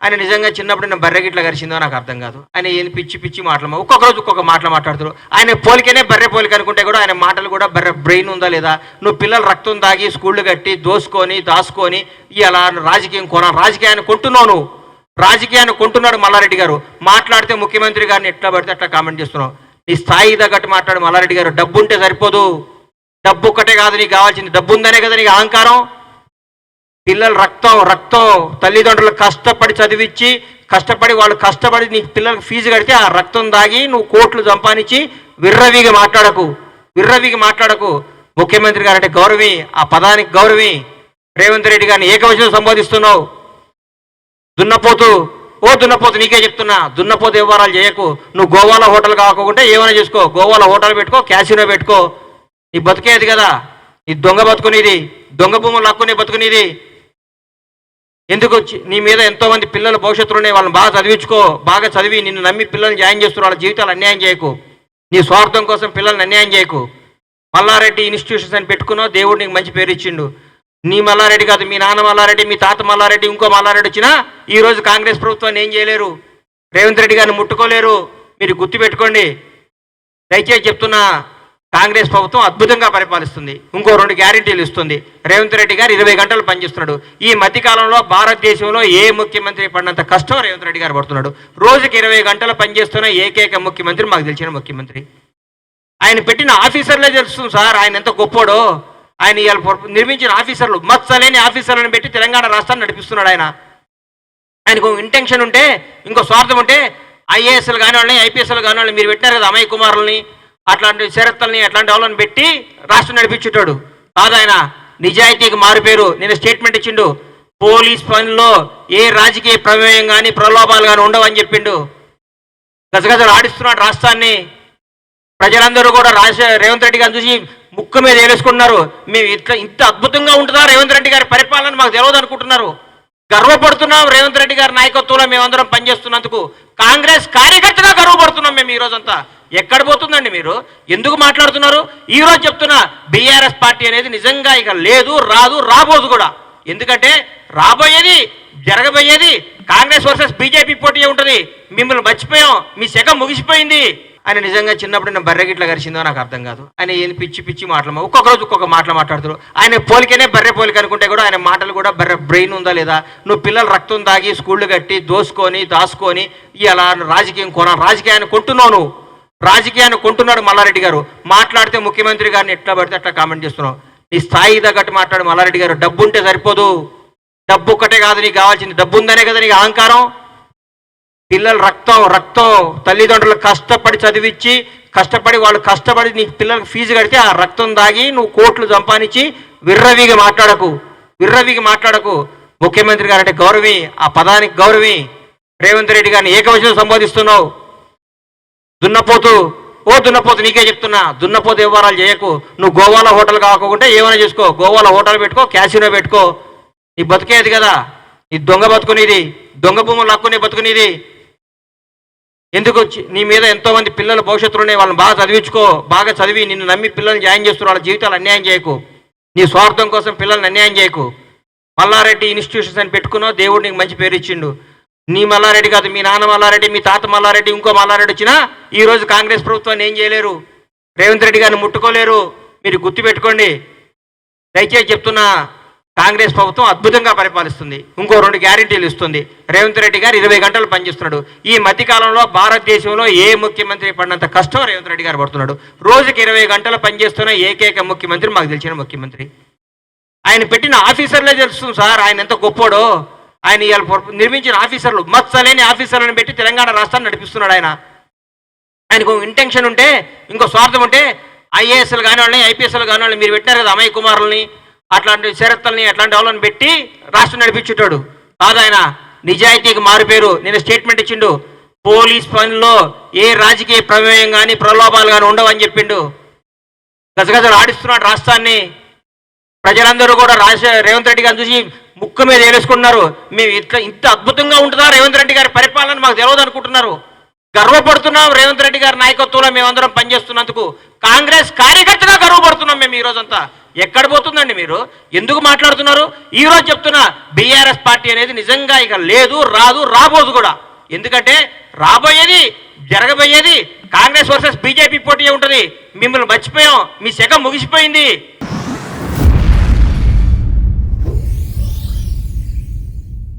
ఆయన నిజంగా చిన్నప్పుడు నేను బర్రె గిట్ల గరిచిందో నాకు అర్థం కాదు. ఆయన ఏంది పిచ్చి పిచ్చి మాటలు ఒక్కొక్క రోజు ఒక్కొక్క మాటలు మాట్లాడుతారు. ఆయన పోలికనే బర్రె పోలిక అనుకుంటే కూడా ఆయన మాటలు కూడా బర్రె బ్రెయిన్ ఉందా లేదా? నువ్వు పిల్లలు రక్తం దాగి స్కూళ్ళు కట్టి దోసుకొని దాచుకొని ఇలా రాజకీయం రాజకీయాన్ని కొంటున్నావు నువ్వు. రాజకీయాన్ని కొంటున్నాడు మల్లారెడ్డి గారు. మాట్లాడితే ముఖ్యమంత్రి గారిని ఎట్లా పడితే అట్లా కామెంట్ చేస్తున్నావు. నీ స్థాయి తగ్గట్టు మాట్లాడు మల్లారెడ్డి గారు. డబ్బు ఉంటే సరిపోదు. డబ్బు ఒక్కటే కాదు నీకు కావాల్సింది. డబ్బు ఉందనే కదా నీకు అహంకారం. పిల్లలు రక్తం తల్లిదండ్రులు కష్టపడి చదివించి వాళ్ళు కష్టపడి నీ పిల్లలకు ఫీజు కడితే ఆ రక్తం దాగి నువ్వు కోట్లు సంపాదించి విర్రవిగి మాట్లాడకు. ముఖ్యమంత్రి గారు అంటే గౌరవి, ఆ పదానికి గౌరవి. రేవంత్ రెడ్డి గారిని ఏకవచనం సంబోధిస్తున్నావు. దున్నపోతు నీకే చెప్తున్నా, దున్నపోతు వ్యవహారాలు చేయకు. నువ్వు గోవాలో హోటల్ కాకుండా ఏమైనా చేసుకో. గోవాలో హోటల్ పెట్టుకో, క్యాసినో పెట్టుకో. నీ బతికేది కదా. నీ దొంగ బతుకునేది, దొంగ భూములు లాక్కునే బతుకునేది. ఎందుకు నీ మీద ఎంతోమంది పిల్లల భవిష్యత్తులోనే వాళ్ళని బాగా చదివి నిన్ను నమ్మి పిల్లల్ని జాయిన్ చేస్తున్నారు. వాళ్ళ జీవితాలు అన్యాయం చేయకు. నీ స్వార్థం కోసం పిల్లల్ని అన్యాయం చేయకు. మల్లారెడ్డి ఇన్స్టిట్యూషన్స్ అని పెట్టుకున్నావు. దేవుడు నీకు మంచి పేరు ఇచ్చిండు. నీ మల్లారెడ్డి కాదు, మీ నాన్న మల్లారెడ్డి, మీ తాత మల్లారెడ్డి, ఇంకో మల్లారెడ్డి వచ్చినా ఈరోజు కాంగ్రెస్ ప్రభుత్వాన్ని ఏం చేయలేరు. రేవంత్ రెడ్డి గారిని ముట్టుకోలేరు. మీరు గుర్తుపెట్టుకోండి. దయచేసి చెప్తున్నా, కాంగ్రెస్ ప్రభుత్వం అద్భుతంగా పరిపాలిస్తుంది. ఇంకో 2 గ్యారెంటీలు ఇస్తుంది. రేవంత్ రెడ్డి గారు 20 గంటలు పనిచేస్తున్నాడు. ఈ మధ్యకాలంలో భారతదేశంలో ఏ ముఖ్యమంత్రి పడినంత కష్టం రేవంత్ రెడ్డి గారు పడుతున్నాడు. రోజుకి 20 గంటలు పనిచేస్తున్న ఏకైక ముఖ్యమంత్రి మాకు తెలిసిన ముఖ్యమంత్రి. ఆయన పెట్టిన ఆఫీసర్లే తెలుస్తుంది సార్ ఆయన ఎంత గొప్పోడో. ఆయన ఇవాళ నిర్మించిన ఆఫీసర్లు, మత్సలేని ఆఫీసర్లను పెట్టి తెలంగాణ రాష్ట్రాన్ని నడిపిస్తున్నాడు. ఆయనకు ఇంటెన్షన్ ఉంటే, ఇంకో స్వార్థం ఉంటే ఐఏఎస్లు కాని వాళ్ళని, ఐపీఎస్లు కాని వాళ్ళని మీరు పెట్టినారు కదా, అమయ్ కుమారుల్ని, అట్లాంటి శరత్తుల్ని, అట్లాంటి వాళ్ళని పెట్టి రాష్ట్రం నడిపించుంటాడు కాదు. ఆయన నిజాయితీకి మారుపేరు. నేను స్టేట్మెంట్ ఇచ్చిండు. పోలీస్ పనిలో ఏ రాజకీయ ప్రమేయం కానీ ప్రలోభాలు కానీ ఉండవని చెప్పిండు. గజగజలు ఆడిస్తున్నాడు రాష్ట్రాన్ని. ప్రజలందరూ కూడా రేవంత్ రెడ్డి గారిని చూసి ముక్కు మీద ఏలేసుకుంటున్నారు. మేము ఇంత అద్భుతంగా ఉంటుందా రేవంత్ రెడ్డి గారి పరిపాలన మాకు తెలియదు అనుకుంటున్నారు. గర్వపడుతున్నాం రేవంత్ రెడ్డి గారి నాయకత్వంలో మేమందరం పనిచేస్తున్నందుకు. కాంగ్రెస్ కార్యకర్తగా గర్వపడుతున్నాం మేము. ఈరోజంతా ఎక్కడ పోతుందండి మీరు? ఎందుకు మాట్లాడుతున్నారు? ఈరోజు చెప్తున్నా, బీఆర్ఎస్ పార్టీ అనేది నిజంగా ఇక లేదు, రాబోదు కూడా. ఎందుకంటే రాబోయేది, జరగబోయేది కాంగ్రెస్ వర్సెస్ బీజేపీ పోటీ ఉంటుంది. మిమ్మల్ని మర్చిపోయాం, మీ శకం ముగిసిపోయింది. ఆయన నిజంగా చిన్నప్పుడు నేను బర్రె గిట్ల గరిచిందో నాకు అర్థం కాదు. ఆయన ఏంది పిచ్చి పిచ్చి మాటలు ఒక్కొక్క రోజు ఒక్కొక్క మాటలు మాట్లాడుతారు. ఆయన పోలికనే బర్రె పోలిక అనుకుంటే కూడా ఆయన మాటలు కూడా బర్రె బ్రెయిన్ ఉందా లేదా? నువ్వు పిల్లలు రక్తం దాగి స్కూళ్ళు కట్టి దోసుకొని దాచుకొని ఇలా రాజకీయాన్ని కొంటున్నావు నువ్వు. రాజకీయాన్ని కొంటున్నాడు మల్లారెడ్డి గారు. మాట్లాడితే ముఖ్యమంత్రి గారిని ఎట్లా పడితే అట్లా కామెంట్ చేస్తున్నావు. నీ స్థాయి తగ్గట్టు మాట్లాడు మల్లారెడ్డి గారు. డబ్బు ఉంటే సరిపోదు. డబ్బు ఒక్కటే కాదు నీకు కావాల్సింది. డబ్బు ఉందనే కదా నీకు అహంకారం. పిల్లలు రక్తం తల్లిదండ్రులు కష్టపడి చదివించి వాళ్ళు కష్టపడి నీ పిల్లలకు ఫీజు కడితే ఆ రక్తం దాగి నువ్వు కోట్లు సంపాదించి విర్రవిగి మాట్లాడకు. ముఖ్యమంత్రి గారు అంటే గౌరవి, ఆ పదానికి గౌరవి. రేవంత్ రెడ్డి గారిని ఏకవచనం సంబోధిస్తున్నావు. దున్నపోతు నీకే చెప్తున్నా, దున్నపోతు వ్యవహారాలు చేయకు. నువ్వు గోవాలో హోటల్ కాకుండా ఏమైనా చేసుకో. గోవాలో హోటల్ పెట్టుకో, క్యాసినో పెట్టుకో. నీ బతికేది కదా. నీ దొంగ బతుకునేది, దొంగ భూములు లాక్కునే బతుకునేది. ఎందుకు నీ మీద ఎంతోమంది పిల్లల భవిష్యత్తులోనే వాళ్ళని బాగా చదివి నిన్ను నమ్మి పిల్లల్ని జాయిన్ చేస్తున్నారు. వాళ్ళ జీవితాలు అన్యాయం చేయకు. నీ స్వార్థం కోసం పిల్లల్ని అన్యాయం చేయకు. మల్లారెడ్డి ఇన్స్టిట్యూషన్స్ అని పెట్టుకున్నావు. దేవుడు నీకు మంచి పేరు ఇచ్చిండు. నీ మల్లారెడ్డి కాదు, మీ నాన్న మల్లారెడ్డి, మీ తాత మల్లారెడ్డి, ఇంకో మల్లారెడ్డి వచ్చినా ఈరోజు కాంగ్రెస్ ప్రభుత్వాన్ని ఏం చేయలేరు. రేవంత్ రెడ్డి గారిని ముట్టుకోలేరు. మీరు గుర్తుపెట్టుకోండి. దయచేసి చెప్తున్నా, కాంగ్రెస్ ప్రభుత్వం అద్భుతంగా పరిపాలిస్తుంది. ఇంకో 2 గ్యారెంటీలు ఇస్తుంది. రేవంత్ రెడ్డి గారు 20 గంటలు పనిచేస్తున్నాడు. ఈ మధ్యకాలంలో భారతదేశంలో ఏ ముఖ్యమంత్రి పడినంత కష్టం రేవంత్ రెడ్డి గారు పడుతున్నాడు. రోజుకి 20 గంటలు పనిచేస్తున్న ఏకైక ముఖ్యమంత్రి మాకు తెలిసిన ముఖ్యమంత్రి. ఆయన పెట్టిన ఆఫీసర్లే తెలుస్తుంది సార్ ఆయన ఎంత గొప్పోడో. ఆయన ఇవాళ నిర్మించిన ఆఫీసర్లు, మత్సలేని ఆఫీసర్లను పెట్టి తెలంగాణ రాష్ట్రాన్ని నడిపిస్తున్నాడు. ఆయనకు ఇంటెన్షన్ ఉంటే, ఇంకో స్వార్థం ఉంటే ఐఏఎస్లు కాని వాళ్ళని, ఐపీఎస్లు కాని వాళ్ళని మీరు పెట్టినారు కదా, అమయ్ కుమారుల్ని, అట్లాంటి శరత్తుల్ని, అట్లాంటి వాళ్ళని పెట్టి రాష్ట్రం నడిపించుంటాడు కాదు. ఆయన నిజాయితీకి మారుపేరు. నేను స్టేట్మెంట్ ఇచ్చిండు. పోలీస్ పనిలో ఏ రాజకీయ ప్రమేయం కానీ ప్రలోభాలు కానీ ఉండవని చెప్పిండు. గజగజలు ఆడిస్తున్నాడు రాష్ట్రాన్ని. ప్రజలందరూ కూడా రేవంత్ రెడ్డి గారిని చూసి ముక్కు మీద ఏలేసుకుంటున్నారు. మేము ఇంత అద్భుతంగా ఉంటుందా రేవంత్ రెడ్డి గారి పరిపాలన మాకు తెలియదు అనుకుంటున్నారు. గర్వపడుతున్నాం రేవంత్ రెడ్డి గారి నాయకత్వంలో మేమందరం పనిచేస్తున్నందుకు. కాంగ్రెస్ కార్యకర్తగా గర్వపడుతున్నాం మేము ఈ రోజంతా. ఎక్కడ పోతుందండి మీరు? ఎందుకు మాట్లాడుతున్నారు? ఈ రోజు చెప్తున్నా, బీఆర్ఎస్ పార్టీ అనేది నిజంగా ఇక లేదు, రాదు, రాబోదు కూడా. ఎందుకంటే రాబోయేది, జరగబోయేది కాంగ్రెస్ వర్సెస్ బీజేపీ పోటీ ఉంటుంది. మిమ్మల్ని మర్చిపోయాం, మీ శకం ముగిసిపోయింది.